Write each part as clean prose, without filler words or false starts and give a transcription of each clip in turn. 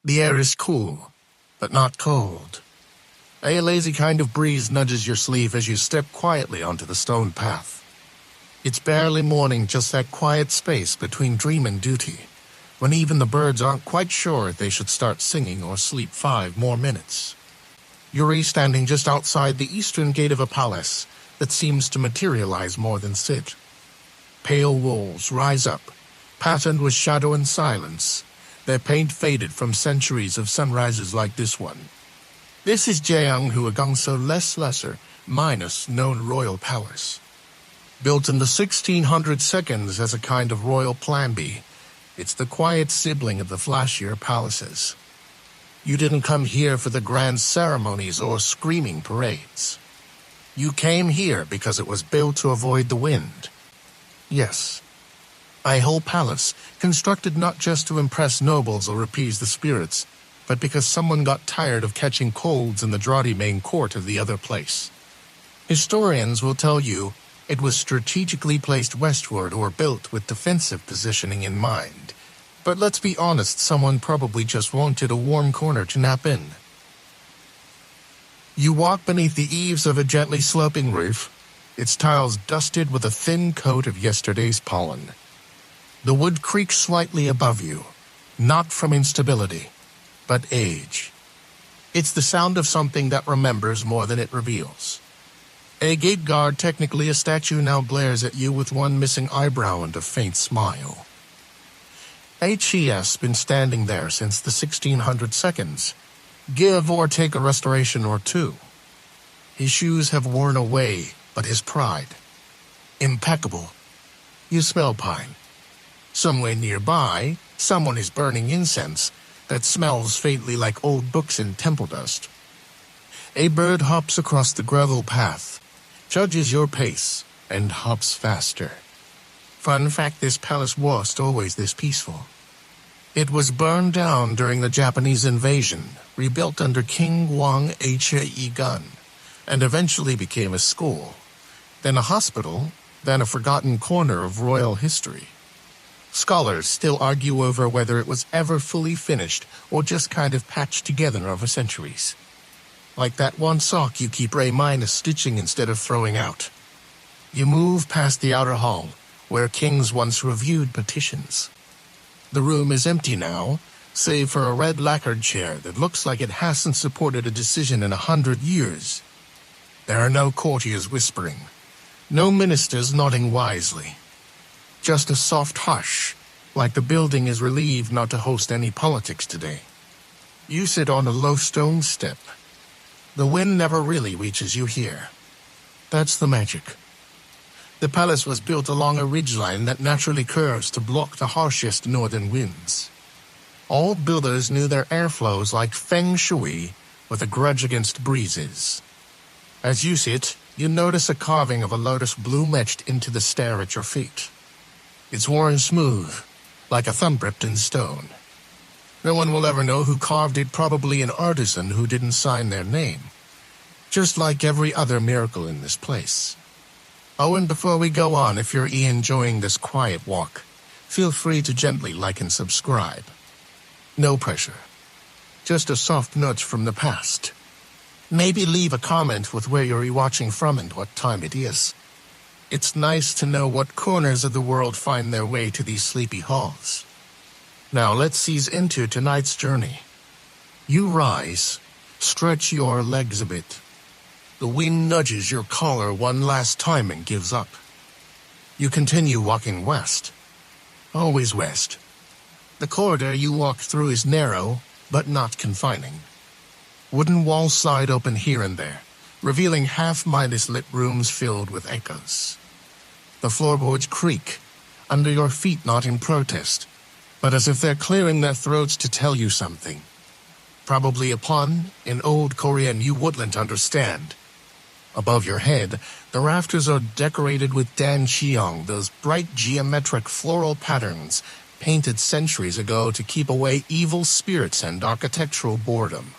The air is cool, but not cold. A lazy kind of breeze nudges your sleeve as you step quietly onto the stone path. It's barely morning, just that quiet space between dream and duty, when even the birds aren't quite sure if they should start singing or sleep 5 more minutes. You're standing just outside the eastern gate of a palace that seems to materialize more than sit. Pale walls rise up, patterned with shadow and silence, their paint faded from centuries of sunrises like this one. This is Gyeonghuigung, so lesser, minus known royal palace. Built in the 1600s as a kind of royal plan B, it's the quiet sibling of the flashier palaces. You didn't come here for the grand ceremonies or screaming parades. You came here because it was built to avoid the wind. Yes, a whole palace, constructed not just to impress nobles or appease the spirits, but because someone got tired of catching colds in the draughty main court of the other place. Historians will tell you it was strategically placed westward or built with defensive positioning in mind. But let's be honest, someone probably just wanted a warm corner to nap in. You walk beneath the eaves of a gently sloping roof, its tiles dusted with a thin coat of yesterday's pollen. The wood creaks slightly above you, not from instability, but age. It's the sound of something that remembers more than it reveals. A gate guard, technically a statue, now glares at you with one missing eyebrow and a faint smile. He's been standing there since the 1600s, give or take a restoration or two. His shoes have worn away, but his pride, impeccable. You smell pine. Somewhere nearby, someone is burning incense that smells faintly like old books and temple dust. A bird hops across the gravel path, judges your pace, and hops faster. Fun fact, this palace wasn't always this peaceful. It was burned down during the Japanese invasion, rebuilt under King Gyeonghuigung, and eventually became a school, then a hospital, then a forgotten corner of royal history. Scholars still argue over whether it was ever fully finished or just kind of patched together over centuries. Like that one sock you keep stitching instead of throwing out. You move past the outer hall, where kings once reviewed petitions. The room is empty now, save for a red lacquered chair that looks like it hasn't supported a decision in 100 years. There are no courtiers whispering, no ministers nodding wisely. Just a soft hush, like the building is relieved not to host any politics today. You sit on a low stone step. The wind never really reaches you here. That's the magic. The palace was built along a ridgeline that naturally curves to block the harshest northern winds. All builders knew their airflows like feng shui, with a grudge against breezes. As you sit, you notice a carving of a lotus bloom etched into the stair at your feet. It's worn smooth, like a thumbprint in stone. No one will ever know who carved it, probably an artisan who didn't sign their name. Just like every other miracle in this place. Oh, and before we go on, if you're enjoying this quiet walk, feel free to gently like and subscribe. No pressure. Just a soft nudge from the past. Maybe leave a comment with where you're watching from and what time it is. It's nice to know what corners of the world find their way to these sleepy halls. Now let's ease into tonight's journey. You rise, stretch your legs a bit. The wind nudges your collar one last time and gives up. You continue walking west. Always west. The corridor you walk through is narrow, but not confining. Wooden walls slide open here and there, revealing half-minded lit rooms filled with echoes. The floorboards creak, under your feet, not in protest, but as if they're clearing their throats to tell you something. Probably a pun in old Korean you wouldn't understand. Above your head, the rafters are decorated with dancheong, those bright geometric floral patterns painted centuries ago to keep away evil spirits and architectural boredom.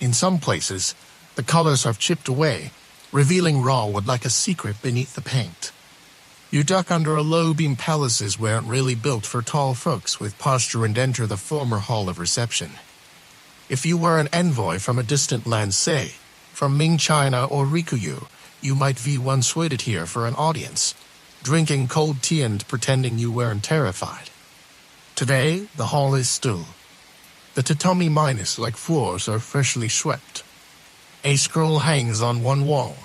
In some places, the colors have chipped away, revealing raw wood like a secret beneath the paint. You duck under a low-beam. Palaces weren't really built for tall folks with posture and enter the former hall of reception. If you were an envoy from a distant land, say, from Ming China or Rikuyu, you might be once waited here for an audience, drinking cold tea and pretending you weren't terrified. Today, the hall is still. The tatami minus-like floors are freshly swept. A scroll hangs on one wall,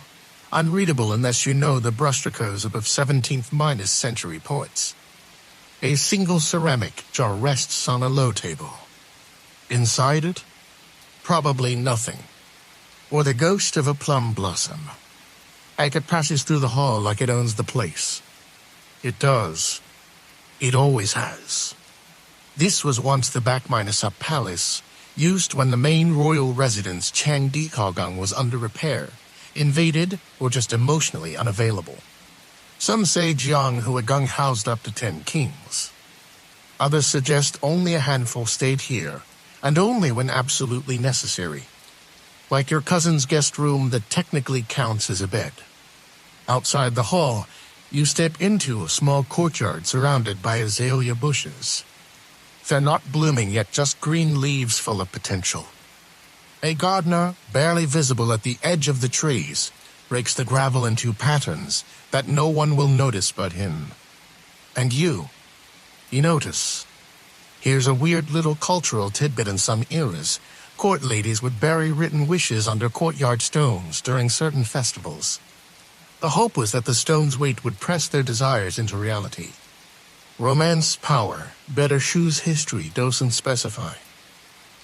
unreadable unless you know the brushstrokes of 17th-century poets. A single ceramic jar rests on a low table. Inside it, probably nothing, or the ghost of a plum blossom. It passes through the hall like it owns the place. It does. It always has. This was once the Backminasup Palace, used when the main royal residence Gyeonghuigung was under repair, invaded, or just emotionally unavailable. Some say Gyeonghuigung housed up to 10 kings. Others suggest only a handful stayed here, and only when absolutely necessary. Like your cousin's guest room that technically counts as a bed. Outside the hall, you step into a small courtyard surrounded by azalea bushes. They're not blooming yet, just green leaves full of potential. A gardener, barely visible at the edge of the trees, breaks the gravel into patterns that no one will notice but him. And you notice. Here's a weird little cultural tidbit. In some eras, court ladies would bury written wishes under courtyard stones during certain festivals. The hope was that the stone's weight would press their desires into reality. Romance power, better shoes history doesn't specify.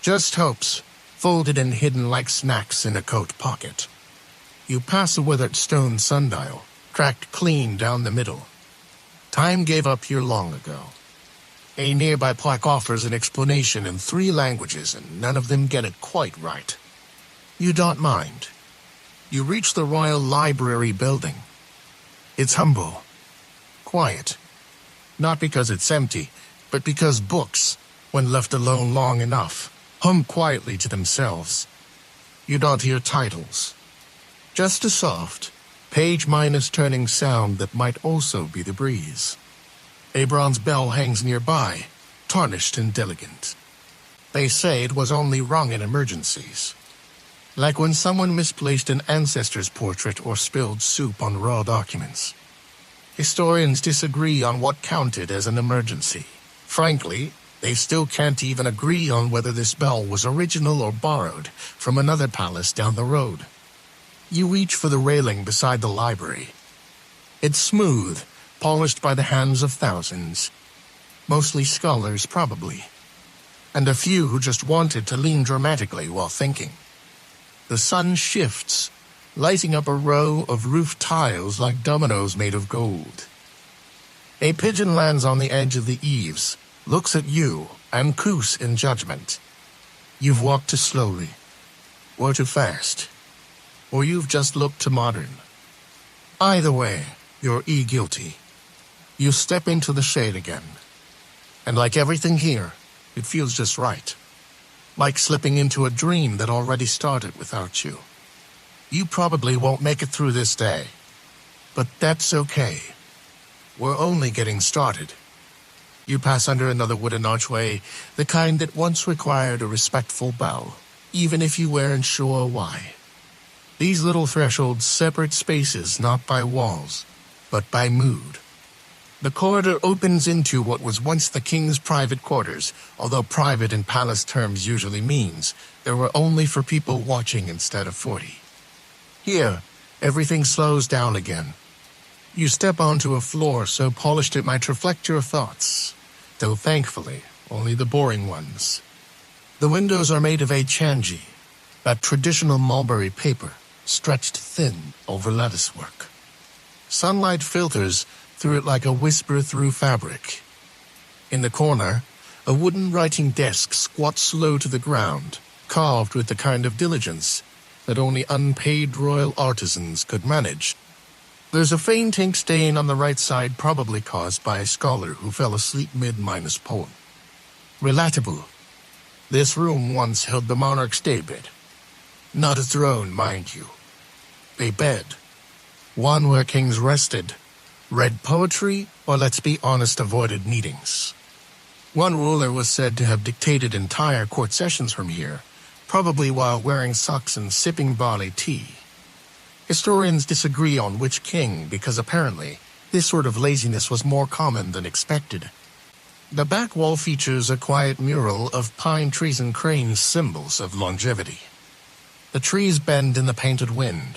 Just hopes, folded and hidden like snacks in a coat pocket. You pass a withered stone sundial, cracked clean down the middle. Time gave up here long ago. A nearby plaque offers an explanation in 3 languages, and none of them get it quite right. You don't mind. You reach the Royal Library building. It's humble, quiet. Not because it's empty, but because books, when left alone long enough, hum quietly to themselves. You don't hear titles. Just a soft, page-turning sound that might also be the breeze. A bronze bell hangs nearby, tarnished and elegant. They say it was only rung in emergencies. Like when someone misplaced an ancestor's portrait or spilled soup on raw documents. Historians disagree on what counted as an emergency. Frankly, they still can't even agree on whether this bell was original or borrowed from another palace down the road. You reach for the railing beside the library. It's smooth, polished by the hands of thousands. Mostly scholars, probably. And a few who just wanted to lean dramatically while thinking. The sun shifts, lighting up a row of roof tiles like dominoes made of gold. A pigeon lands on the edge of the eaves, looks at you, and coos in judgment. You've walked too slowly, or too fast, or you've just looked too modern. Either way, you're guilty. You step into the shade again. And like everything here, it feels just right. Like slipping into a dream that already started without you. You probably won't make it through this day. But that's okay. We're only getting started. You pass under another wooden archway, the kind that once required a respectful bow, even if you weren't sure why. These little thresholds separate spaces not by walls, but by mood. The corridor opens into what was once the king's private quarters, although private in palace terms usually means there were only for people watching instead of 40. Here, everything slows down again. You step onto a floor so polished it might reflect your thoughts, though thankfully, only the boring ones. The windows are made of chanji, that traditional mulberry paper, stretched thin over latticework. Sunlight filters through it like a whisper through fabric. In the corner, a wooden writing desk squats low to the ground, carved with the kind of diligence that only unpaid royal artisans could manage. There's a faint ink stain on the right side, probably caused by a scholar who fell asleep mid-poem. Relatable. This room once held the monarch's daybed. Not a throne, mind you. A bed. One where kings rested, read poetry, or let's be honest, avoided meetings. One ruler was said to have dictated entire court sessions from here, probably while wearing socks and sipping barley tea. Historians disagree on which king because apparently this sort of laziness was more common than expected. The back wall features a quiet mural of pine trees and cranes, symbols of longevity. The trees bend in the painted wind,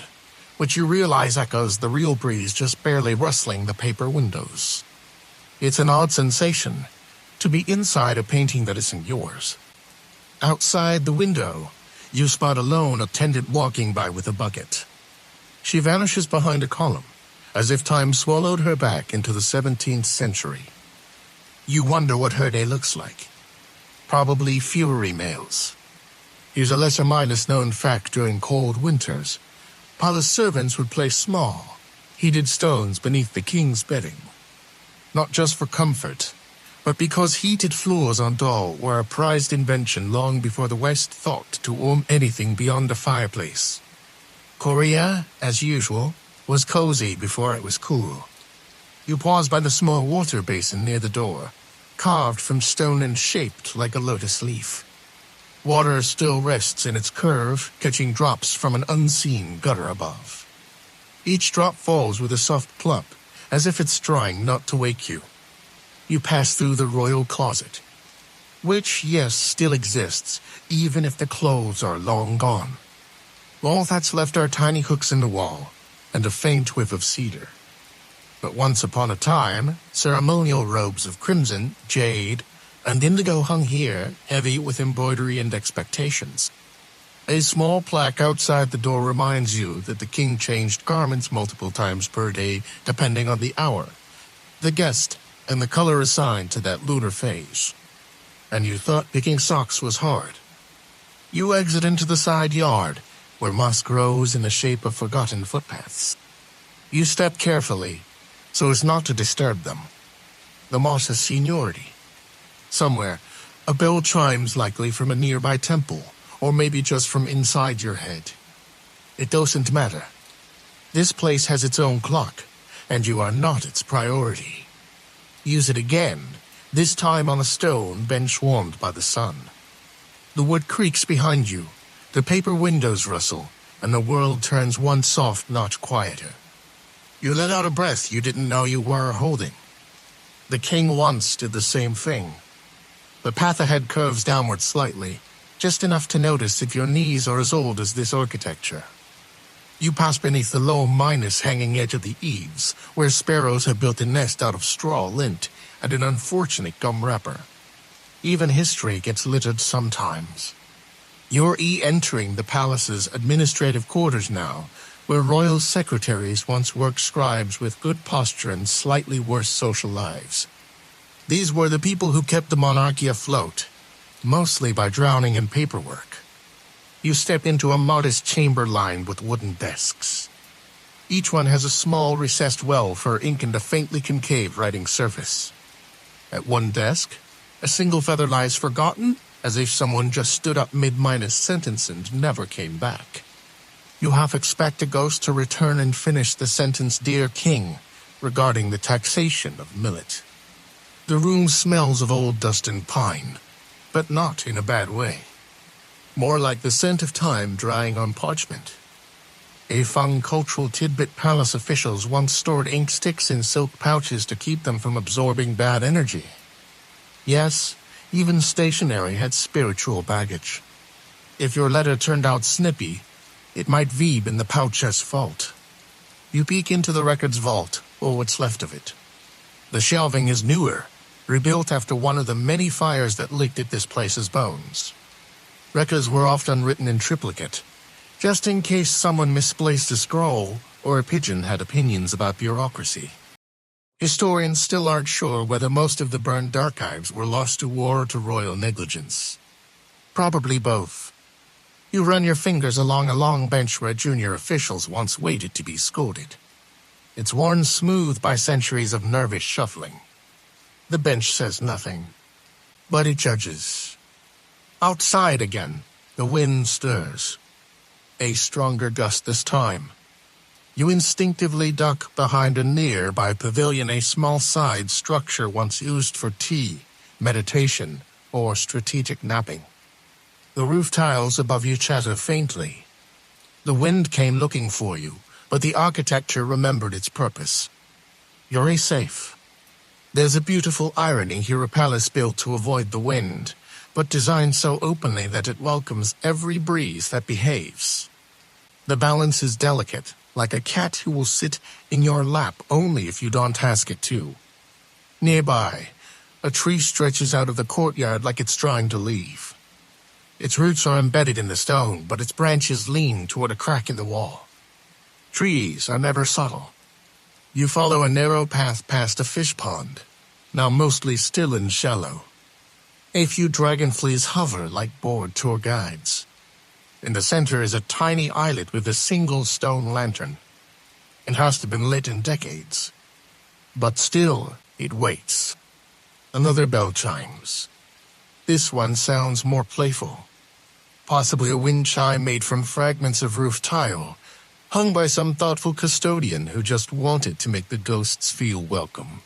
which you realize echoes the real breeze just barely rustling the paper windows. It's an odd sensation to be inside a painting that isn't yours. Outside the window, you spot a lone attendant walking by with a bucket. She vanishes behind a column, as if time swallowed her back into the 17th century. You wonder what her day looks like. Probably fewer emails. Here's a lesser-minus known fact: during cold winters, palace servants would place small, heated stones beneath the king's bedding. Not just for comfort, but because heated floors on Dol were a prized invention long before the West thought to warm anything beyond a fireplace. Korea, as usual, was cozy before it was cool. You pause by the small water basin near the door, carved from stone and shaped like a lotus leaf. Water still rests in its curve, catching drops from an unseen gutter above. Each drop falls with a soft plump, as if it's trying not to wake you. You pass through the royal closet, which, yes, still exists, even if the clothes are long gone. All that's left are tiny hooks in the wall, and a faint whiff of cedar. But once upon a time, ceremonial robes of crimson, jade, and indigo hung here, heavy with embroidery and expectations. A small plaque outside the door reminds you that the king changed garments multiple times per day, depending on the hour, the guest, and the color assigned to that lunar phase. And you thought picking socks was hard. You exit into the side yard, where moss grows in the shape of forgotten footpaths. You step carefully, so as not to disturb them. The moss has seniority. Somewhere, a bell chimes, likely from a nearby temple, or maybe just from inside your head. It doesn't matter. This place has its own clock, and you are not its priority. Use it again, this time on a stone bench warmed by the sun. The wood creaks behind you, the paper windows rustle, and the world turns one soft notch quieter. You let out a breath you didn't know you were holding. The king once did the same thing. The path ahead curves downward slightly, just enough to notice if your knees are as old as this architecture. You pass beneath the low minus hanging edge of the eaves, where sparrows have built a nest out of straw, lint, and an unfortunate gum wrapper. Even history gets littered sometimes. You're entering the palace's administrative quarters now, where royal secretaries once worked scribes with good posture and slightly worse social lives. These were the people who kept the monarchy afloat, mostly by drowning in paperwork. You step into a modest chamber lined with wooden desks. Each one has a small recessed well for ink and a faintly concave writing surface. At one desk, a single feather lies forgotten, as if someone just stood up mid-minus sentence and never came back. You half expect a ghost to return and finish the sentence, "Dear King," regarding the taxation of millet. The room smells of old dust and pine, but not in a bad way. More like the scent of time drying on parchment. A fun cultural tidbit: palace officials once stored ink sticks in silk pouches to keep them from absorbing bad energy. Yes, even stationery had spiritual baggage. If your letter turned out snippy, it might be in the pouch's fault. You peek into the records vault, or what's left of it. The shelving is newer, rebuilt after one of the many fires that licked at this place's bones. Records were often written in triplicate, just in case someone misplaced a scroll or a pigeon had opinions about bureaucracy. Historians still aren't sure whether most of the burned archives were lost to war or to royal negligence. Probably both. You run your fingers along a long bench where junior officials once waited to be scolded. It's worn smooth by centuries of nervous shuffling. The bench says nothing, but it judges. Outside again, the wind stirs. A stronger gust this time. You instinctively duck behind a nearby pavilion, a small side structure once used for tea, meditation, or strategic napping. The roof tiles above you chatter faintly. The wind came looking for you, but the architecture remembered its purpose. You're safe. There's a beautiful irony here, a palace built to avoid the wind, but designed so openly that it welcomes every breeze that behaves. The balance is delicate, like a cat who will sit in your lap only if you don't ask it to. Nearby, a tree stretches out of the courtyard like it's trying to leave. Its roots are embedded in the stone, but its branches lean toward a crack in the wall. Trees are never subtle. You follow a narrow path past a fish pond, now mostly still and shallow. A few dragonflies hover like bored tour guides. In the center is a tiny islet with a single stone lantern. It has to have been lit in decades. But still, it waits. Another bell chimes. This one sounds more playful. Possibly a wind chime made from fragments of roof tile, hung by some thoughtful custodian who just wanted to make the ghosts feel welcome.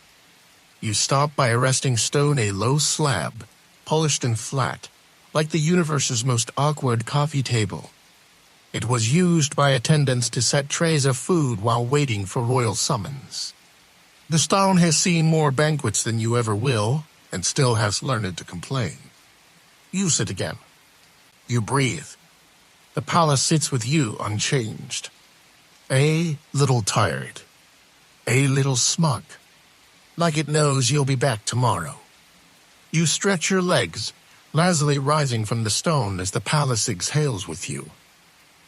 You stop by a resting stone, a low slab, polished and flat, like the universe's most awkward coffee table. It was used by attendants to set trays of food while waiting for royal summons. The stone has seen more banquets than you ever will, and still has learned to complain. You sit again. You breathe. The palace sits with you unchanged. A little tired. A little smug. Like it knows you'll be back tomorrow. You stretch your legs, lazily rising from the stone as the palace exhales with you.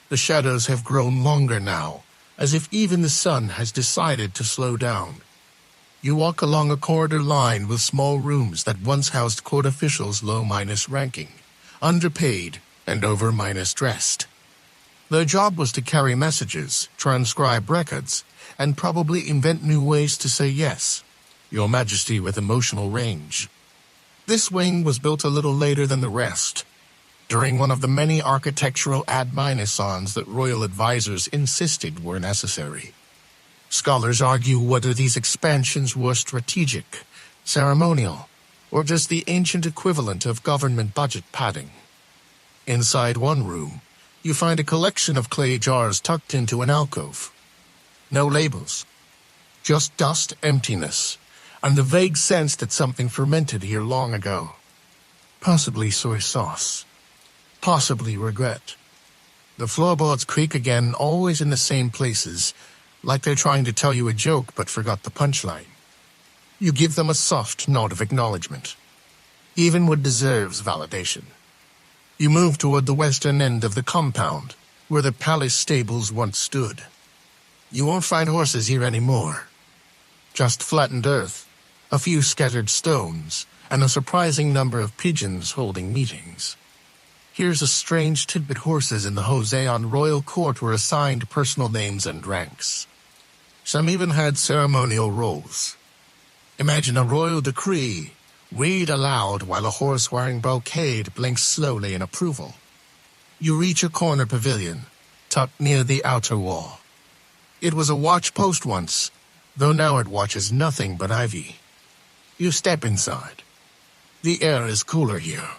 The shadows have grown longer now, as if even the sun has decided to slow down. You walk along a corridor lined with small rooms that once housed court officials low-minus ranking, underpaid and over-minus dressed. Their job was to carry messages, transcribe records, and probably invent new ways to say yes, Your Majesty, with emotional range. This wing was built a little later than the rest, during one of the many architectural admonitions that royal advisors insisted were necessary. Scholars argue whether these expansions were strategic, ceremonial, or just the ancient equivalent of government budget padding. Inside one room, you find a collection of clay jars tucked into an alcove. No labels, just dust, emptiness, and the vague sense that something fermented here long ago. Possibly soy sauce. Possibly regret. The floorboards creak again, always in the same places, like they're trying to tell you a joke but forgot the punchline. You give them a soft nod of acknowledgement. Even what deserves validation. You move toward the western end of the compound, where the palace stables once stood. You won't find horses here anymore. Just flattened earth, a few scattered stones, and a surprising number of pigeons holding meetings. Here's a strange tidbit: horses in the Joseon royal court were assigned personal names and ranks. Some even had ceremonial roles. Imagine a royal decree, read aloud while a horse wearing brocade blinks slowly in approval. You reach a corner pavilion, tucked near the outer wall. It was a watch post once, though now it watches nothing but ivy. You step inside. The air is cooler here.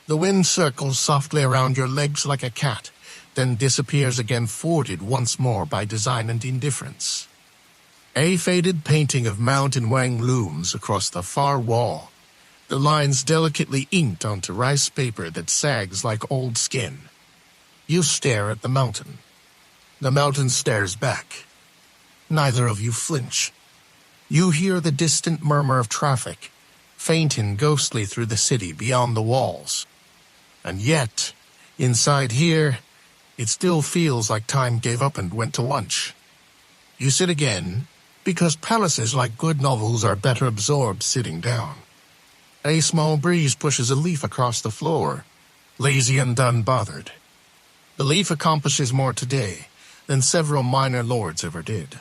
The wind circles softly around your legs like a cat, then disappears again, thwarted once more by design and indifference. A faded painting of Mountain Wang looms across the far wall, the lines delicately inked onto rice paper that sags like old skin. You stare at the mountain. The mountain stares back. Neither of you flinch. You hear the distant murmur of traffic, faint and ghostly through the city beyond the walls. And yet, inside here, it still feels like time gave up and went to lunch. You sit again, because palaces, like good novels, are better absorbed sitting down. A small breeze pushes a leaf across the floor, lazy and unbothered. The leaf accomplishes more today than several minor lords ever did.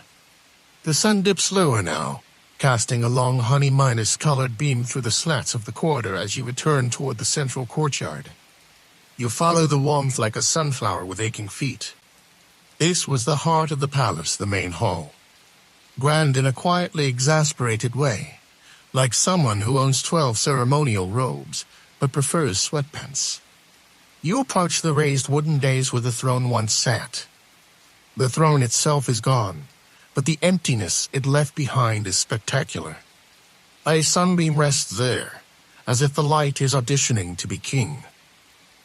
The sun dips lower now, casting a long honey-minus-colored beam through the slats of the corridor as you return toward the central courtyard. You follow the warmth like a sunflower with aching feet. This was the heart of the palace, the main hall. Grand in a quietly exasperated way, like someone who owns 12 ceremonial robes but prefers sweatpants. You approach the raised wooden dais where the throne once sat. The throne itself is gone, but the emptiness it left behind is spectacular. A sunbeam rests there, as if the light is auditioning to be king.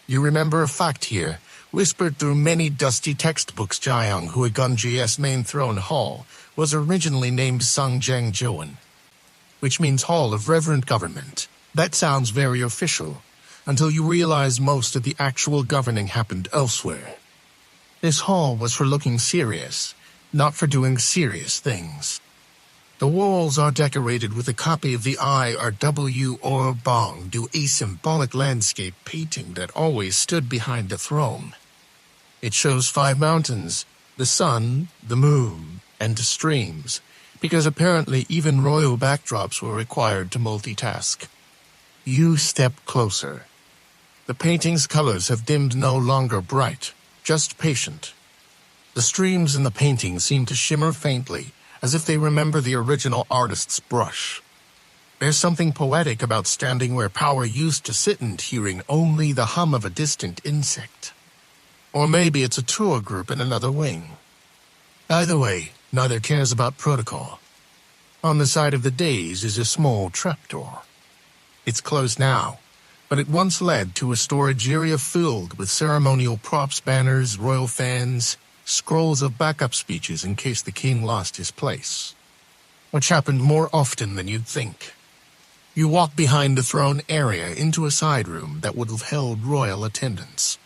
You remember a fact here, whispered through many dusty textbooks. Gyeonghuyigung's main throne hall was originally named Gyeonghuigung, which means Hall of Reverent Government. That sounds very official, until you realize most of the actual governing happened elsewhere. This hall was for looking serious, not for doing serious things. The walls are decorated with a copy of the IRW or Bong-do, a symbolic landscape painting that always stood behind the throne. It shows 5 mountains, the sun, the moon, and streams, because apparently even royal backdrops were required to multitask. You step closer. The painting's colors have dimmed, no longer bright, just patient. The streams in the painting seem to shimmer faintly, as if they remember the original artist's brush. There's something poetic about standing where power used to sit and hearing only the hum of a distant insect. Or maybe it's a tour group in another wing. Either way, neither cares about protocol. On the side of the dais is a small trapdoor. It's closed now, but it once led to a storage area filled with ceremonial props, banners, royal fans, scrolls of backup speeches in case the king lost his place, which happened more often than you'd think. You walk behind the throne area into a side room that would have held royal attendants.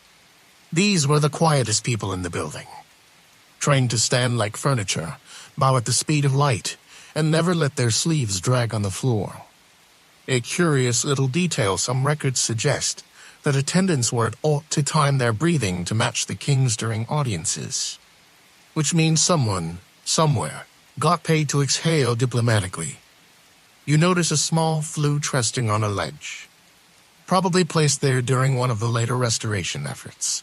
These were the quietest people in the building, trained to stand like furniture, bow at the speed of light, and never let their sleeves drag on the floor. A curious little detail: some records suggest that attendants were ought to time their breathing to match the king's during audiences, which means someone, somewhere, got paid to exhale diplomatically. You notice a small flute resting on a ledge, probably placed there during one of the later restoration efforts.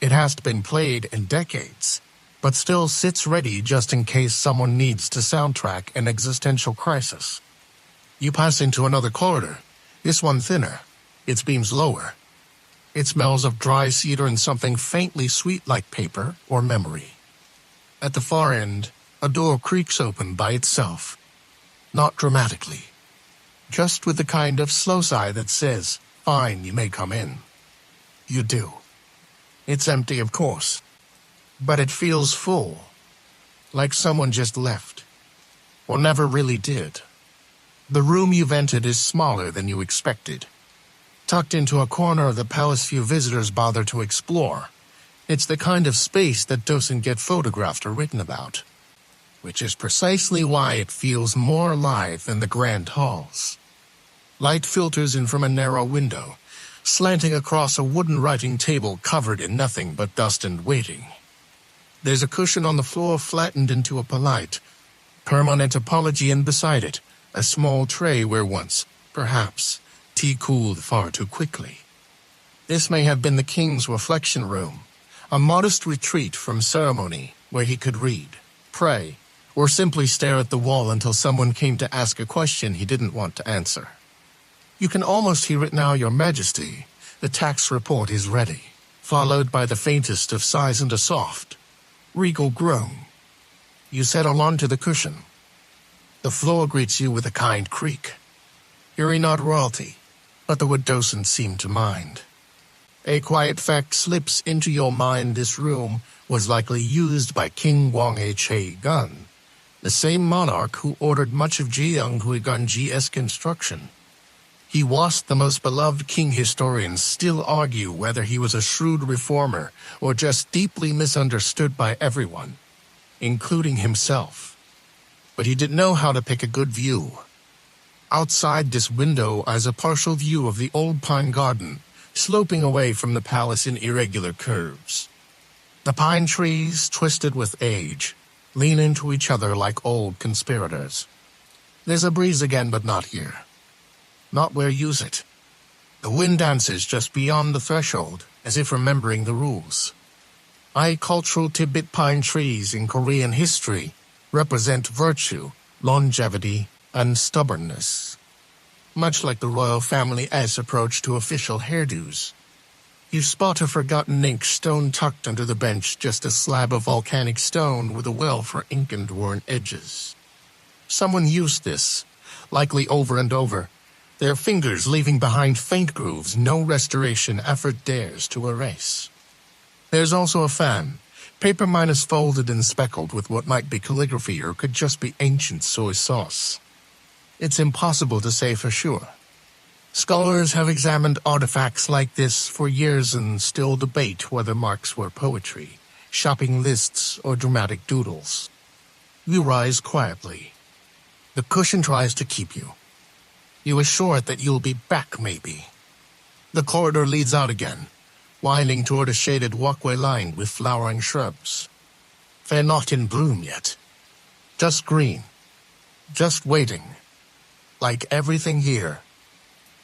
It hasn't been played in decades, but still sits ready just in case someone needs to soundtrack an existential crisis. You pass into another corridor, this one thinner, its beams lower. It smells of dry cedar and something faintly sweet like paper or memory. At the far end, a door creaks open by itself. Not dramatically, just with the kind of slow sigh that says, "Fine, you may come in." You do. It's empty, of course, but it feels full, like someone just left, or never really did. The room you've entered is smaller than you expected. Tucked into a corner of the palace few visitors bother to explore. It's the kind of space that doesn't get photographed or written about, which is precisely why it feels more alive than the grand halls. Light filters in from a narrow window, slanting across a wooden writing table covered in nothing but dust and waiting. There's a cushion on the floor flattened into a polite, permanent apology, and beside it, a small tray where once, perhaps, tea cooled far too quickly. This may have been the king's reflection room, a modest retreat from ceremony where he could read, pray, or simply stare at the wall until someone came to ask a question he didn't want to answer. You can almost hear it now, "Your Majesty, the tax report is ready," followed by the faintest of sighs and a soft, regal groan. You settle onto the cushion. The floor greets you with a kind creak. You're not royalty, but the wood doesn't seem to mind. A quiet fact slips into your mind: this room was likely used by King Gyeonghuigung, the same monarch who ordered much of Gyeonghuigung's construction. He was the most beloved king. Historians still argue whether he was a shrewd reformer or just deeply misunderstood by everyone, including himself. But he didn't know how to pick a good view. Outside this window is a partial view of the old pine garden, sloping away from the palace in irregular curves. The pine trees, twisted with age, lean into each other like old conspirators. There's a breeze again, but not here. Not where you sit. The wind dances just beyond the threshold, as if remembering the rules. Cultural tidbit: pine trees in Korean history represent virtue, longevity, and stubbornness, much like the royal family's approach to official hairdos. You spot a forgotten ink stone tucked under the bench, just a slab of volcanic stone with a well for ink and worn edges. Someone used this, likely over and over, their fingers leaving behind faint grooves no restoration effort dares to erase. There's also a fan, paper minus folded and speckled with what might be calligraphy or could just be ancient soy sauce. It's impossible to say for sure. Scholars have examined artifacts like this for years and still debate whether marks were poetry, shopping lists, or dramatic doodles. You rise quietly. The cushion tries to keep you. You assure it that you'll be back, maybe. The corridor leads out again, winding toward a shaded walkway lined with flowering shrubs. They're not in bloom yet. Just green. Just waiting. Like everything here.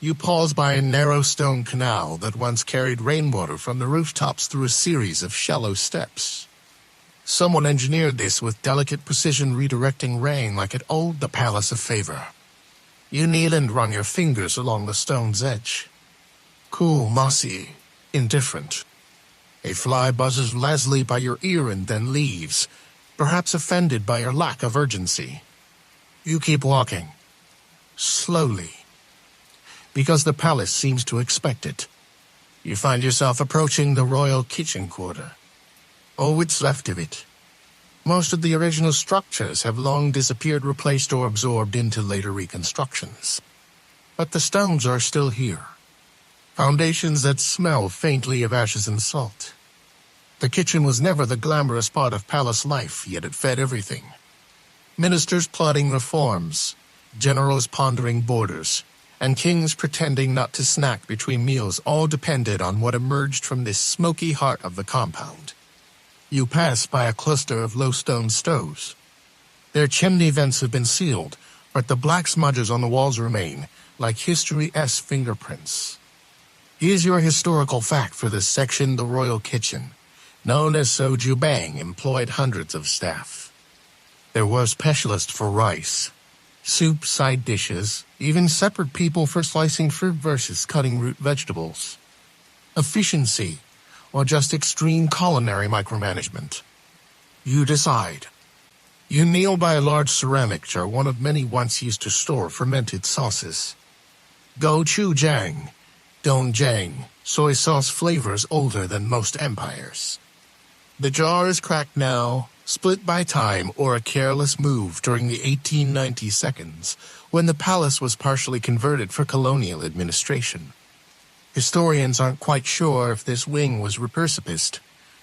You pause by a narrow stone canal that once carried rainwater from the rooftops through a series of shallow steps. Someone engineered this with delicate precision, redirecting rain like it owed the palace a favor. You kneel and run your fingers along the stone's edge. Cool, mossy, indifferent. A fly buzzes lazily by your ear and then leaves, perhaps offended by your lack of urgency. You keep walking. Slowly. Because the palace seems to expect it. You find yourself approaching the royal kitchen quarter. Oh, what's left of it. Most of the original structures have long disappeared, replaced, or absorbed into later reconstructions. But the stones are still here. Foundations that smell faintly of ashes and salt. The kitchen was never the glamorous part of palace life, yet it fed everything. Ministers plotting reforms, generals pondering borders, and kings pretending not to snack between meals all depended on what emerged from this smoky heart of the compound. You pass by a cluster of low stone stoves. Their chimney vents have been sealed, but the black smudges on the walls remain, like history's fingerprints. Here's your historical fact for this section: the royal kitchen, known as Soju Bang, employed hundreds of staff. There were specialists for rice, soup, side dishes, even separate people for slicing fruit versus cutting root vegetables. Efficiency, or just extreme culinary micromanagement. You decide. You kneel by a large ceramic jar, one of many once used to store fermented sauces. Gochujang, doenjang, soy sauce flavors older than most empires. The jar is cracked now, split by time or a careless move during the 1890 seconds, when the palace was partially converted for colonial administration. Historians aren't quite sure if this wing was repurposed,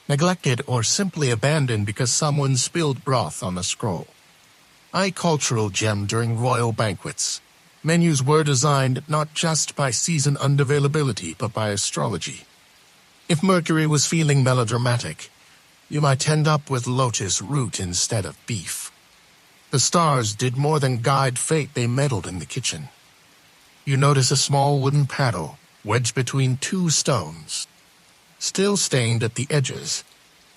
neglected, or simply abandoned because someone spilled broth on a scroll. A cultural gem during royal banquets. Menus were designed not just by season unavailability, but by astrology. If Mercury was feeling melodramatic, you might end up with lotus root instead of beef. The stars did more than guide fate, they meddled in the kitchen. You notice a small wooden paddle wedged between two stones. Still stained at the edges,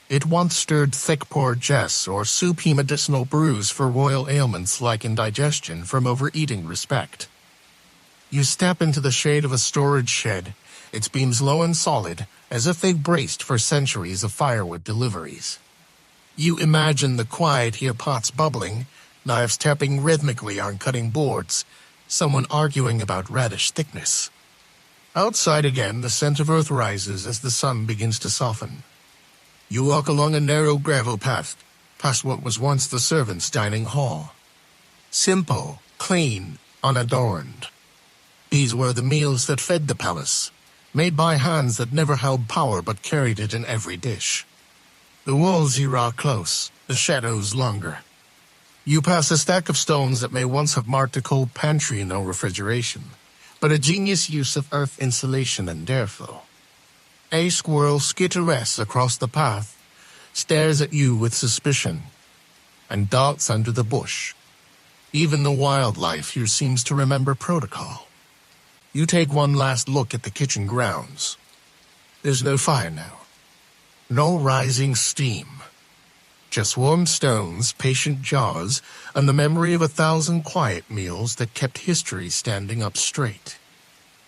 it once stirred thick porridge or soupy medicinal brews for royal ailments like indigestion from overeating. Respect. You step into the shade of a storage shed, its beams low and solid, as if they braced for centuries of firewood deliveries. You imagine the quiet here, pots bubbling, knives tapping rhythmically on cutting boards, someone arguing about radish thickness. Outside again, the scent of earth rises as the sun begins to soften. You walk along a narrow gravel path, past what was once the servants' dining hall. Simple, clean, unadorned. These were the meals that fed the palace, made by hands that never held power but carried it in every dish. The walls here are close, the shadows longer. You pass a stack of stones that may once have marked a cold pantry, no refrigeration, but a genius use of earth insulation and airflow. A squirrel skitters across the path, stares at you with suspicion, and darts under the bush. Even the wildlife here seems to remember protocol. You take one last look at the kitchen grounds. There's no fire now. No rising steam. Just warm stones, patient jaws, and the memory of 1,000 quiet meals that kept history standing up straight.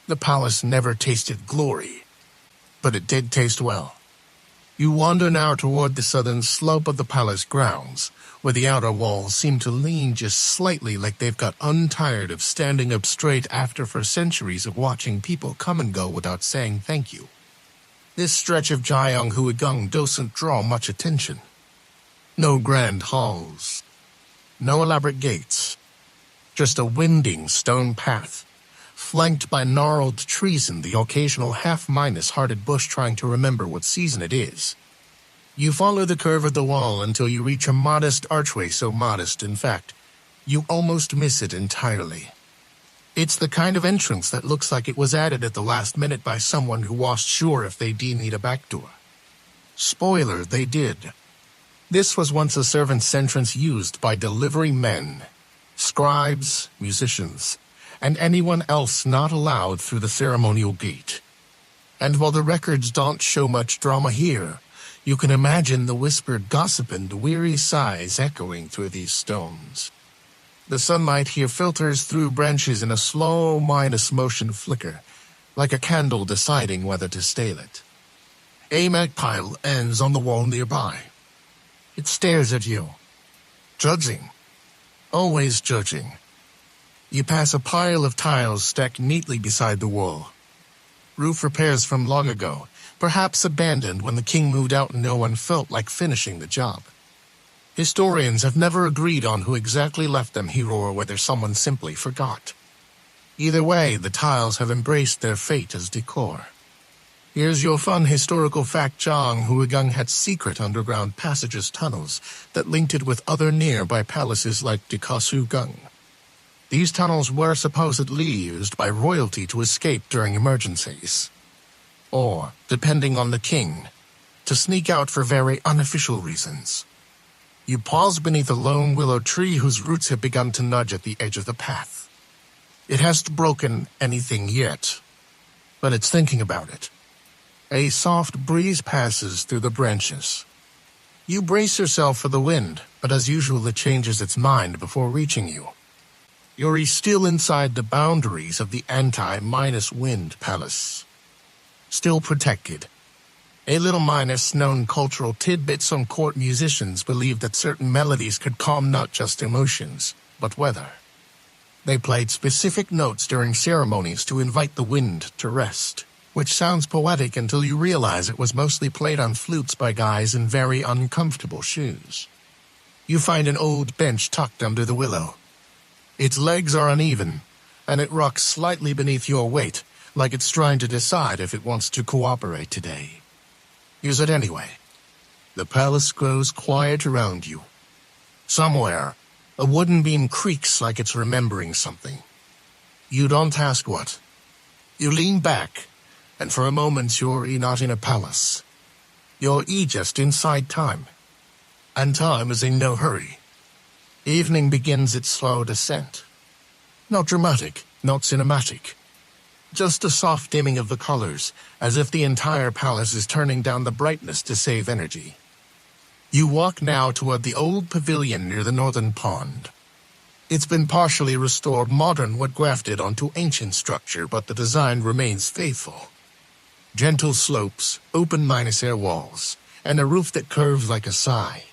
The palace never tasted glory. but it did taste well. You wander now toward the southern slope of the palace grounds, where the outer walls seem to lean just slightly like they've got untired of standing up straight after for centuries of watching people come and go without saying thank you. This stretch of Gyeonghuigung doesn't draw much attention. No grand halls. No elaborate gates. Just a winding stone path, flanked by gnarled trees and the occasional half-minus-hearted bush trying to remember what season it is. You follow the curve of the wall until you reach a modest archway, so modest, in fact, you almost miss it entirely. It's the kind of entrance that looks like it was added at the last minute by someone who wasn't sure if they did need a back door. Spoiler, they did. This was once a servant's entrance used by delivery men, scribes, musicians, and anyone else not allowed through the ceremonial gate. And while the records don't show much drama here, you can imagine the whispered gossip and weary sighs echoing through these stones. The sunlight here filters through branches in a slow minus-motion flicker, like a candle deciding whether to stay lit. A magpie ends on the wall nearby. It stares at you. Judging. Always judging. You pass a pile of tiles stacked neatly beside the wall. Roof repairs from long ago, perhaps abandoned when the king moved out and no one felt like finishing the job. Historians have never agreed on who exactly left them here or whether someone simply forgot. Either way, the tiles have embraced their fate as decor. Here's your fun historical fact: Gyeonghuigung had secret underground passages, tunnels, that linked it with other nearby palaces like Gyeonghuigung. These tunnels were supposedly used by royalty to escape during emergencies. Or, depending on the king, to sneak out for very unofficial reasons. You pause beneath a lone willow tree whose roots have begun to nudge at the edge of the path. It hasn't broken anything yet, but it's thinking about it. A soft breeze passes through the branches. You brace yourself for the wind, but as usual it changes its mind before reaching you. You're still inside the boundaries of the anti-wind palace. Still protected. A little minus known cultural tidbit: some court musicians believed that certain melodies could calm not just emotions, but weather. They played specific notes during ceremonies to invite the wind to rest, which sounds poetic until you realize it was mostly played on flutes by guys in very uncomfortable shoes. You find an old bench tucked under the willow. Its legs are uneven, and it rocks slightly beneath your weight, like it's trying to decide if it wants to cooperate today. Use it anyway. The palace grows quiet around you. Somewhere, a wooden beam creaks like it's remembering something. You don't ask what. You lean back, and for a moment you're not in a palace. You're just inside time. And time is in no hurry. Evening begins its slow descent. Not dramatic, not cinematic. Just a soft dimming of the colors, as if the entire palace is turning down the brightness to save energy. You walk now toward the old pavilion near the northern pond. It's been partially restored, modern wood grafted onto ancient structure, but the design remains faithful. Gentle slopes, open minus-air walls, and a roof that curves like a sigh.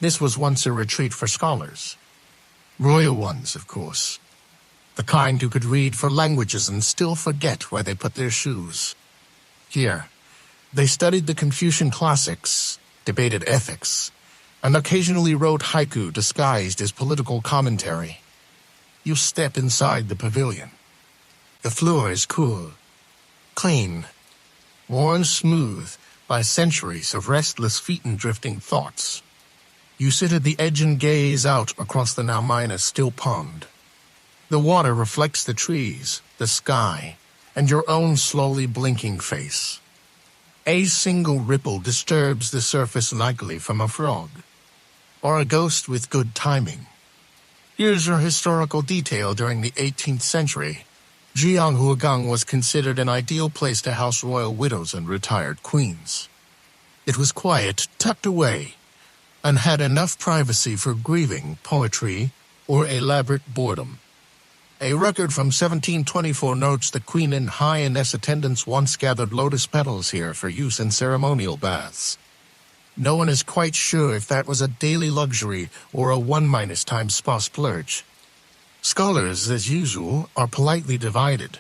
This was once a retreat for scholars. Royal ones, of course. The kind who could read 4 languages and still forget where they put their shoes. Here, they studied the Confucian classics, debated ethics, and occasionally wrote haiku disguised as political commentary. You step inside the pavilion. The floor is cool, clean, worn smooth by centuries of restless feet and drifting thoughts. You sit at the edge and gaze out across the now minus still pond. The water reflects the trees, the sky, and your own slowly blinking face. A single ripple disturbs the surface likely from a frog, or a ghost with good timing. Here's your historical detail: during the 18th century, Gyeonghuigung was considered an ideal place to house royal widows and retired queens. It was quiet, tucked away, and had enough privacy for grieving, poetry, or elaborate boredom. A record from 1724 notes that Queen and Highness attendants once gathered lotus petals here for use in ceremonial baths. No one is quite sure if that was a daily luxury or a 1-time spa splurge. Scholars, as usual, are politely divided.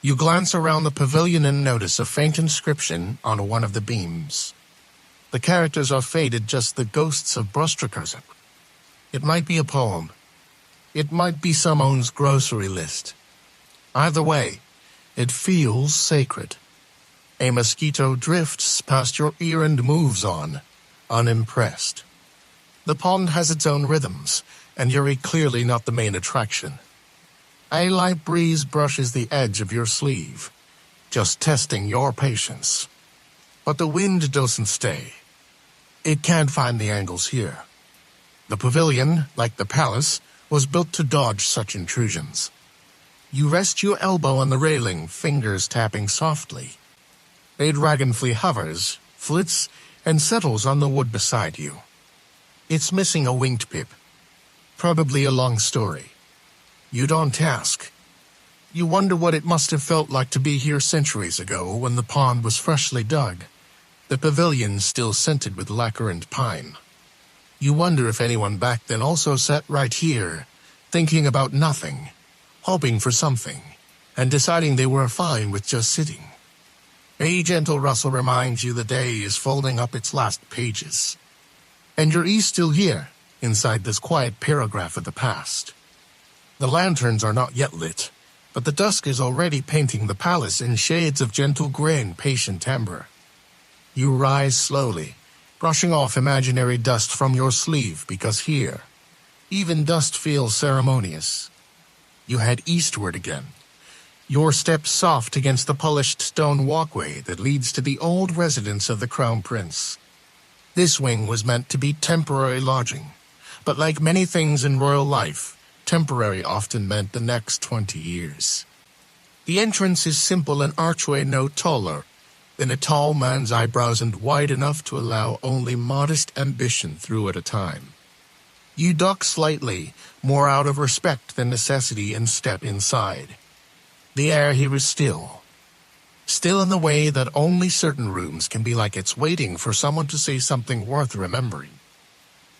You glance around the pavilion and notice a faint inscription on one of the beams. The characters are faded, just the ghosts of Brustrikers. It might be a poem. It might be someone's grocery list. Either way, it feels sacred. A mosquito drifts past your ear and moves on, unimpressed. The pond has its own rhythms, and you're clearly not the main attraction. A light breeze brushes the edge of your sleeve, just testing your patience. But the wind doesn't stay. It can't find the angles here. The pavilion, like the palace, was built to dodge such intrusions. You rest your elbow on the railing, fingers tapping softly. A dragonfly hovers, flits, and settles on the wood beside you. It's missing a winged pip. Probably a long story. You don't ask. You wonder what it must have felt like to be here centuries ago when the pond was freshly dug, the pavilion still scented with lacquer and pine. You wonder if anyone back then also sat right here, thinking about nothing, hoping for something, and deciding they were fine with just sitting. A gentle rustle reminds you the day is folding up its last pages. And you're still here, inside this quiet paragraph of the past. The lanterns are not yet lit, but the dusk is already painting the palace in shades of gentle gray and patient amber. You rise slowly, brushing off imaginary dust from your sleeve, because here, even dust feels ceremonious. You head eastward again, your steps soft against the polished stone walkway that leads to the old residence of the Crown Prince. This wing was meant to be temporary lodging, but like many things in royal life, temporary often meant the next 20 years. The entrance is simple, an archway no taller than a tall man's eyebrows and wide enough to allow only modest ambition through at a time. You duck slightly, more out of respect than necessity, and step inside. The air here is still. Still in the way that only certain rooms can be, like it's waiting for someone to say something worth remembering.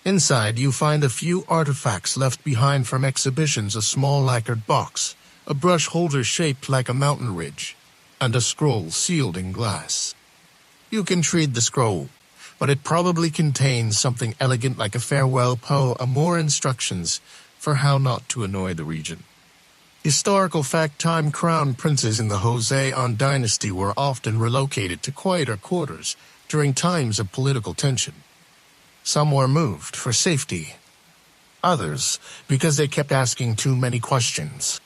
Inside, you find a few artifacts left behind from exhibitions: a small lacquered box, a brush holder shaped like a mountain ridge, and a scroll sealed in glass. You can read the scroll, but it probably contains something elegant like a farewell poem or instructions for how not to annoy the regent. Historical fact: crown princes in the Joseon dynasty were often relocated to quieter quarters during times of political tension. Some were moved for safety, others because they kept asking too many questions.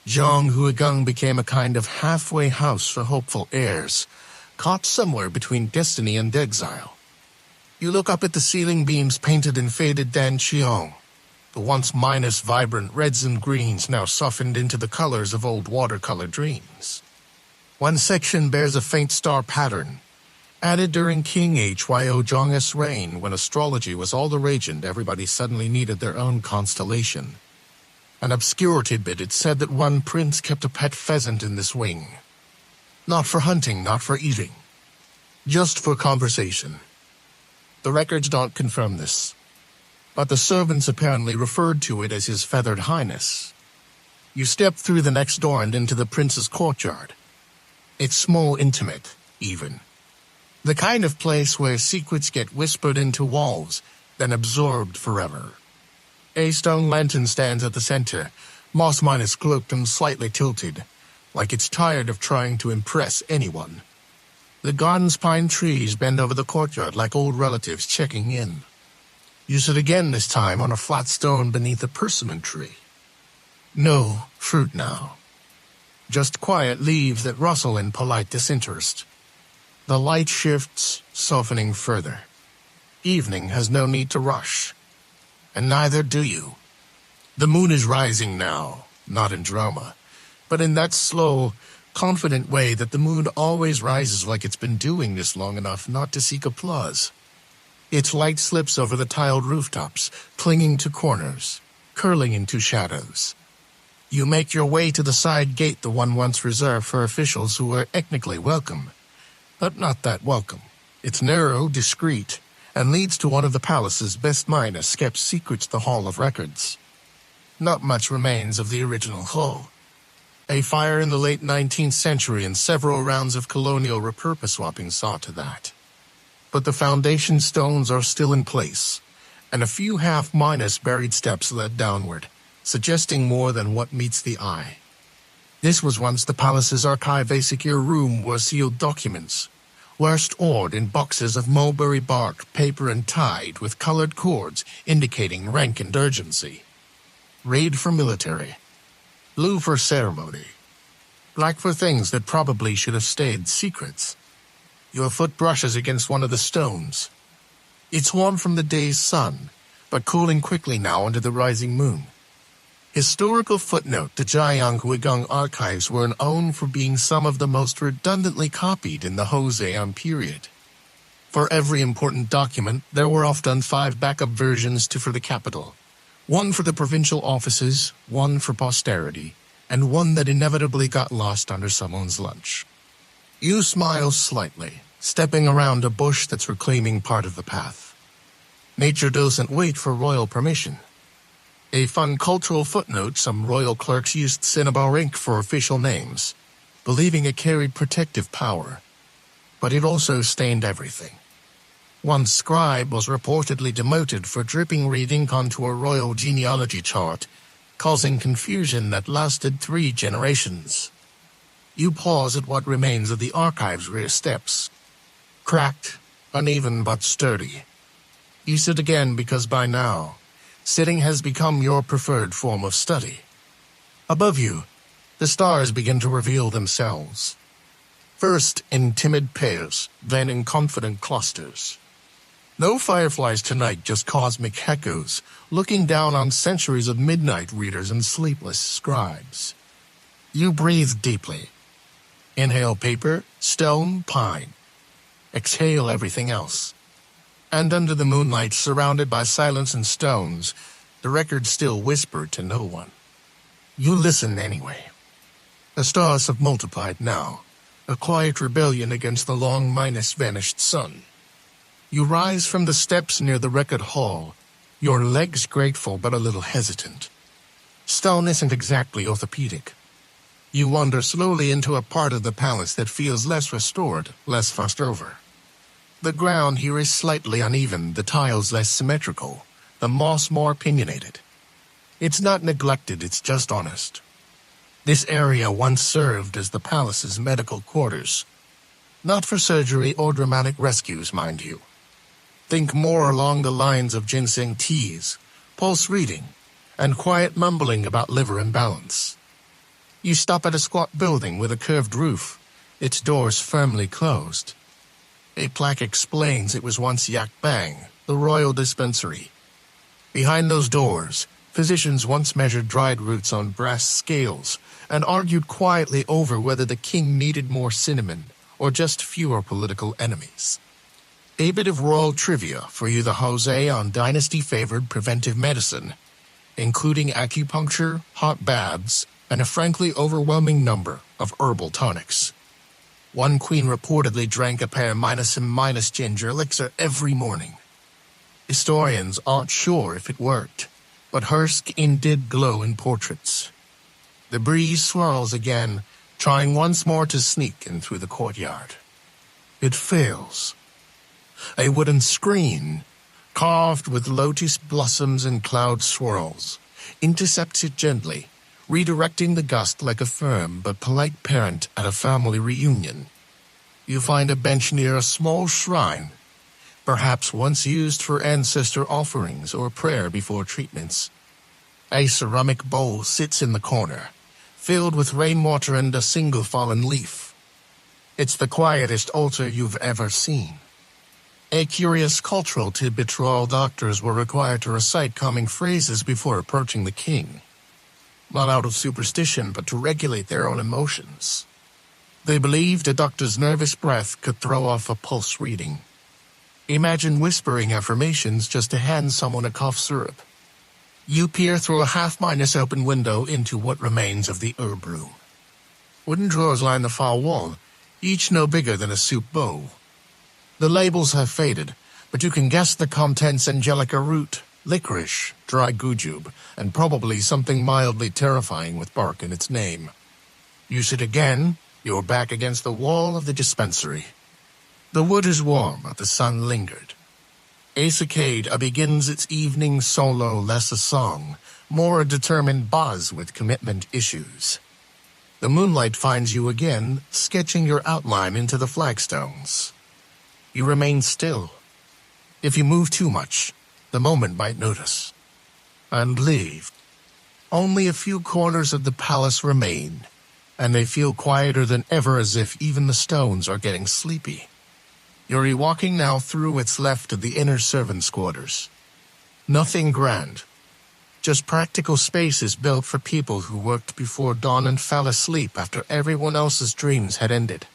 Gyeonghuigung became a kind of halfway house for hopeful heirs, caught somewhere between destiny and exile. You look up at the ceiling beams painted in faded dancheong, the once minus vibrant reds and greens now softened into the colors of old watercolor dreams. One section bears a faint star pattern, added during King Hyo-jong's reign, when astrology was all the rage and everybody suddenly needed their own constellation. An obscure tidbit: it said that one prince kept a pet pheasant in this wing. Not for hunting, not for eating, just for conversation. The records don't confirm this, but the servants apparently referred to it as His Feathered Highness. You step through the next door and into the prince's courtyard. It's small, intimate, even. The kind of place where secrets get whispered into walls, then absorbed forever. A stone lantern stands at the center, moss-minus cloaked and slightly tilted, like it's tired of trying to impress anyone. The garden's pine trees bend over the courtyard like old relatives checking in. You sit again, this time on a flat stone beneath a persimmon tree. No fruit now. Just quiet leaves that rustle in polite disinterest. The light shifts, softening further. Evening has no need to rush. And neither do you. The moon is rising now, not in drama, but in that slow, confident way that the moon always rises, like it's been doing this long enough not to seek applause. Its light slips over the tiled rooftops, clinging to corners, curling into shadows. You make your way to the side gate, the one once reserved for officials who are ethnically welcome, but not that welcome. It's narrow, discreet, and leads to one of the palace's best miners kept secrets, the Hall of Records. Not much remains of the original hall. A fire in the late 19th century and several rounds of colonial repurpose swapping saw to that. But the foundation stones are still in place, and a few half-minus buried steps led downward, suggesting more than what meets the eye. This was once the palace's archive, a secure room where sealed documents were stored in boxes of mulberry bark, paper, and tied with colored cords indicating rank and urgency. Red for military, blue for ceremony, black for things that probably should have stayed secrets. Your foot brushes against one of the stones. It's warm from the day's sun, but cooling quickly now under the rising moon. Historical footnote: the Gyeonghuigung archives were known for being some of the most redundantly copied in the Joseon period. For every important document, there were often 5 backup versions for the capital. One for the provincial offices, one for posterity, and one that inevitably got lost under someone's lunch. You smile slightly, stepping around a bush that's reclaiming part of the path. Nature doesn't wait for royal permission. A fun cultural footnote: some royal clerks used cinnabar ink for official names, believing it carried protective power. But it also stained everything. One scribe was reportedly demoted for dripping red ink onto a royal genealogy chart, causing confusion that lasted 3 generations. You pause at what remains of the archive's rear steps. Cracked, uneven but sturdy. You sit again because by now, sitting has become your preferred form of study. Above you, the stars begin to reveal themselves. First in timid pairs, then in confident clusters. No fireflies tonight, just cosmic echoes, looking down on centuries of midnight readers and sleepless scribes. You breathe deeply. Inhale paper, stone, pine. Exhale everything else. And under the moonlight, surrounded by silence and stones, the record still whispered to no one. You listen anyway. The stars have multiplied now, a quiet rebellion against the long-minus vanished sun. You rise from the steps near the record hall, your legs grateful but a little hesitant. Stone isn't exactly orthopedic. You wander slowly into a part of the palace that feels less restored, less fussed over. The ground here is slightly uneven, the tiles less symmetrical, the moss more opinionated. It's not neglected, it's just honest. This area once served as the palace's medical quarters. Not for surgery or dramatic rescues, mind you. Think more along the lines of ginseng teas, pulse reading, and quiet mumbling about liver imbalance. You stop at a squat building with a curved roof, its doors firmly closed. A plaque explains it was once Yak Bang, the royal dispensary. Behind those doors, physicians once measured dried roots on brass scales and argued quietly over whether the king needed more cinnamon or just fewer political enemies. A bit of royal trivia for you: the Joseon dynasty favored preventive medicine, including acupuncture, hot baths, and a frankly overwhelming number of herbal tonics. One queen reportedly drank a pair minus ginger elixir every morning. Historians aren't sure if it worked, but her skin did glow in portraits. The breeze swirls again, trying once more to sneak in through the courtyard. It fails. A wooden screen, carved with lotus blossoms and cloud swirls, intercepts it gently, redirecting the gust like a firm but polite parent at a family reunion. You find a bench near a small shrine, perhaps once used for ancestor offerings or prayer before treatments. A ceramic bowl sits in the corner, filled with rainwater and a single fallen leaf. It's the quietest altar you've ever seen. A curious cultural tidbit: royal doctors were required to recite calming phrases before approaching the king. Not out of superstition, but to regulate their own emotions. They believed a doctor's nervous breath could throw off a pulse reading. Imagine whispering affirmations just to hand someone a cough syrup. You peer through a half-minus open window into what remains of the herb room. Wooden drawers line the far wall, each no bigger than a soup bowl. The labels have faded, but you can guess the contents: angelica root, licorice, dry gujube, and probably something mildly terrifying with bark in its name. You sit again, your back against the wall of the dispensary. The wood is warm, but the sun lingered. A cicada begins its evening solo, less a song, more a determined buzz with commitment issues. The moonlight finds you again, sketching your outline into the flagstones. You remain still. If you move too much, the moment might notice. And leave. Only a few corners of the palace remain, and they feel quieter than ever, as if even the stones are getting sleepy. You're walking now through what's left of the inner servants' quarters. Nothing grand. Just practical spaces built for people who worked before dawn and fell asleep after everyone else's dreams had ended.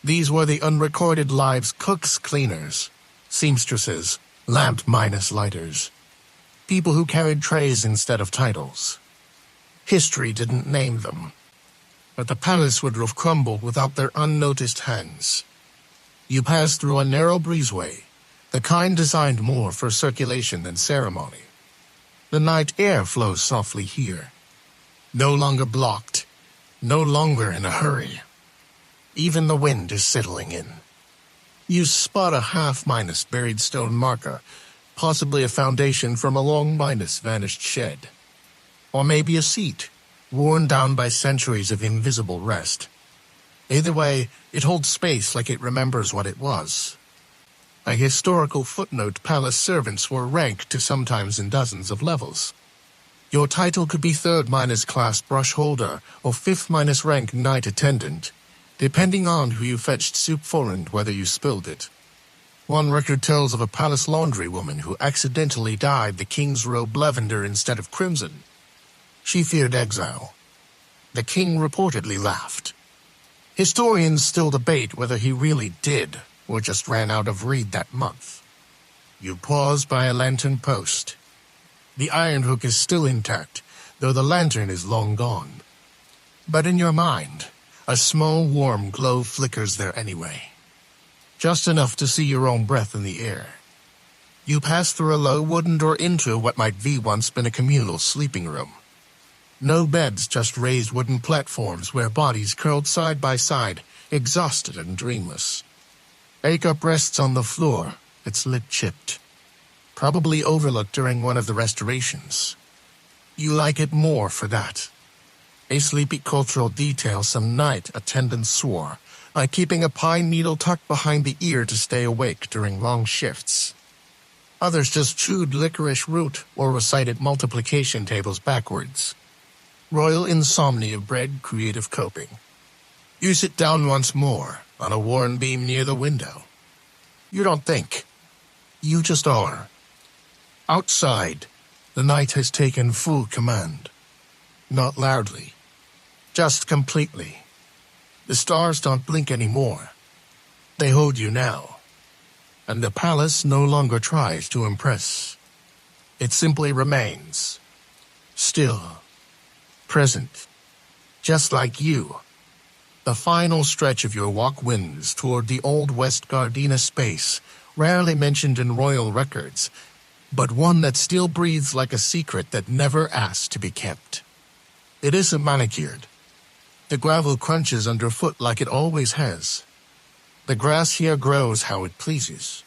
These were the unrecorded lives: cooks, cleaners, seamstresses, lamp-minus lighters. People who carried trays instead of titles. History didn't name them. But the palace would have crumbled without their unnoticed hands. You pass through a narrow breezeway, the kind designed more for circulation than ceremony. The night air flows softly here. No longer blocked, no longer in a hurry. Even the wind is settling in. You spot a half-minus buried stone marker, possibly a foundation from a long-minus vanished shed. Or maybe a seat, worn down by centuries of invisible rest. Either way, it holds space like it remembers what it was. A historical footnote: palace servants were ranked to sometimes in dozens of levels. Your title could be third-minus class brush holder or fifth-minus rank night attendant, depending on who you fetched soup for and whether you spilled it. One record tells of a palace laundrywoman who accidentally dyed the king's robe lavender instead of crimson. She feared exile. The king reportedly laughed. Historians still debate whether he really did or just ran out of reed that month. You pause by a lantern post. The iron hook is still intact, though the lantern is long gone. But in your mind, a small warm glow flickers there anyway. Just enough to see your own breath in the air. You pass through a low wooden door into what might be once been a communal sleeping room. No beds, just raised wooden platforms where bodies curled side by side, exhausted and dreamless. A cup rests on the floor, its lid chipped. Probably overlooked during one of the restorations. You like it more for that. A sleepy cultural detail some night attendants swore, like keeping a pine needle tucked behind the ear to stay awake during long shifts. Others just chewed licorice root or recited multiplication tables backwards. Royal insomnia bred creative coping. You sit down once more, on a worn beam near the window. You don't think. You just are. Outside, the night has taken full command. Not loudly. Just completely. The stars don't blink anymore. They hold you now. And the palace no longer tries to impress. It simply remains. Still. Present. Just like you. The final stretch of your walk winds toward the old West Gardena space, rarely mentioned in royal records, but one that still breathes like a secret that never asked to be kept. It isn't manicured. The gravel crunches underfoot like it always has. The grass here grows how it pleases.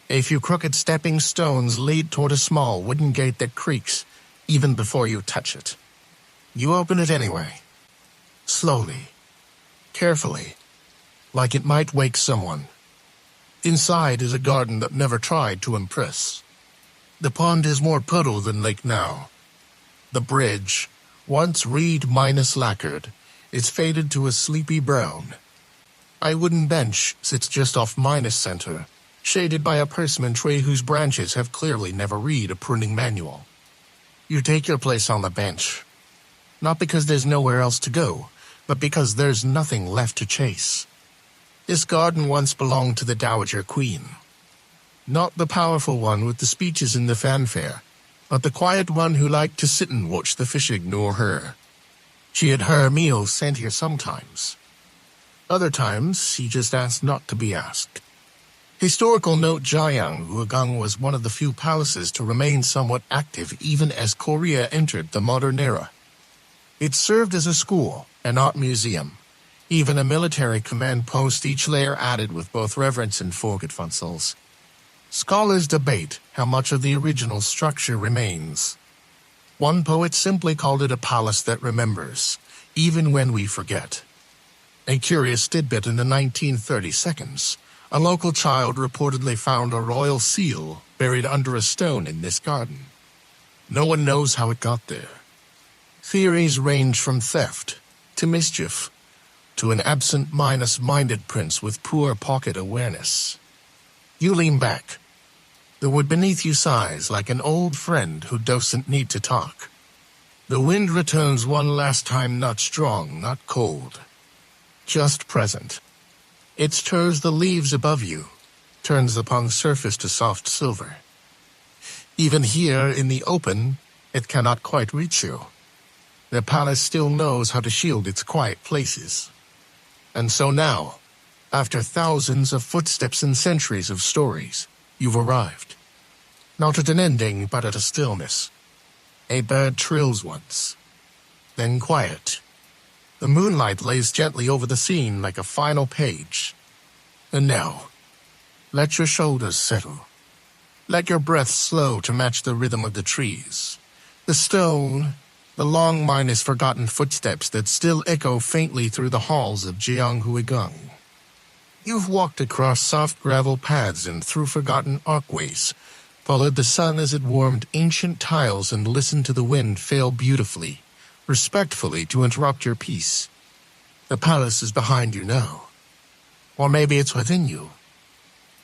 A few crooked stepping stones lead toward a small wooden gate that creaks, even before you touch it. You open it anyway. Slowly. Carefully. Like it might wake someone. Inside is a garden that never tried to impress. The pond is more puddle than lake now. The bridge, once reed-minus lacquered, is faded to a sleepy brown. A wooden bench sits just off minus center, shaded by a persimmon tree whose branches have clearly never read a pruning manual. You take your place on the bench. Not because there's nowhere else to go, but because there's nothing left to chase. This garden once belonged to the Dowager Queen. Not the powerful one with the speeches and the fanfare, but the quiet one who liked to sit and watch the fish ignore her. She had her meals sent here sometimes. Other times, she just asked not to be asked. Historical note: Gyeonghuigung was one of the few palaces to remain somewhat active even as Korea entered the modern era. It served as a school, an art museum, even a military command post, each layer added with both reverence and forgetfulness. Scholars debate how much of the original structure remains. One poet simply called it a palace that remembers, even when we forget. A curious tidbit: in the 1930s, a local child reportedly found a royal seal buried under a stone in this garden. No one knows how it got there. Theories range from theft to mischief to an absent-minded prince with poor pocket awareness. You lean back. The wood beneath you sighs like an old friend who doesn't need to talk. The wind returns one last time, not strong, not cold, just present. It stirs the leaves above you, turns upon the surface to soft silver. Even here in the open, it cannot quite reach you. The palace still knows how to shield its quiet places. And so now, after thousands of footsteps and centuries of stories, you've arrived. Not at an ending, but at a stillness. A bird trills once, then quiet. The moonlight lays gently over the scene like a final page. And now, let your shoulders settle. Let your breath slow to match the rhythm of the trees, the stone, the long forgotten footsteps that still echo faintly through the halls of Gyeonghuigung. You've walked across soft gravel paths and through forgotten archways, followed the sun as it warmed ancient tiles, and listened to the wind fail beautifully, respectfully to interrupt your peace. The palace is behind you now. Or maybe it's within you.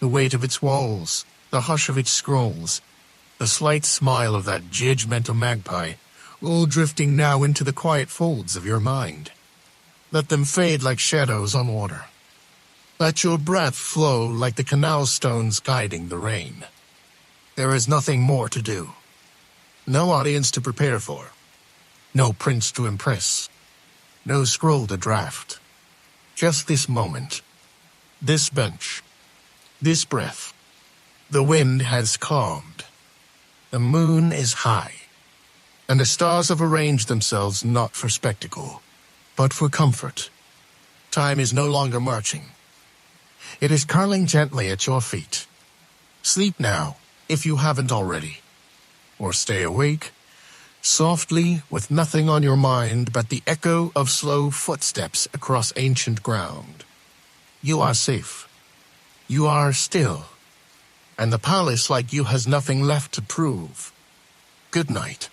The weight of its walls, the hush of its scrolls, the slight smile of that judgmental magpie, all drifting now into the quiet folds of your mind. Let them fade like shadows on water. Let your breath flow like the canal stones guiding the rain. There is nothing more to do. No audience to prepare for. No prince to impress. No scroll to draft. Just this moment. This bench. This breath. The wind has calmed. The moon is high. And the stars have arranged themselves not for spectacle, but for comfort. Time is no longer marching. It is curling gently at your feet. Sleep now, if you haven't already. Or stay awake, softly, with nothing on your mind but the echo of slow footsteps across ancient ground. You are safe. You are still. And the palace, like you, has nothing left to prove. Good night.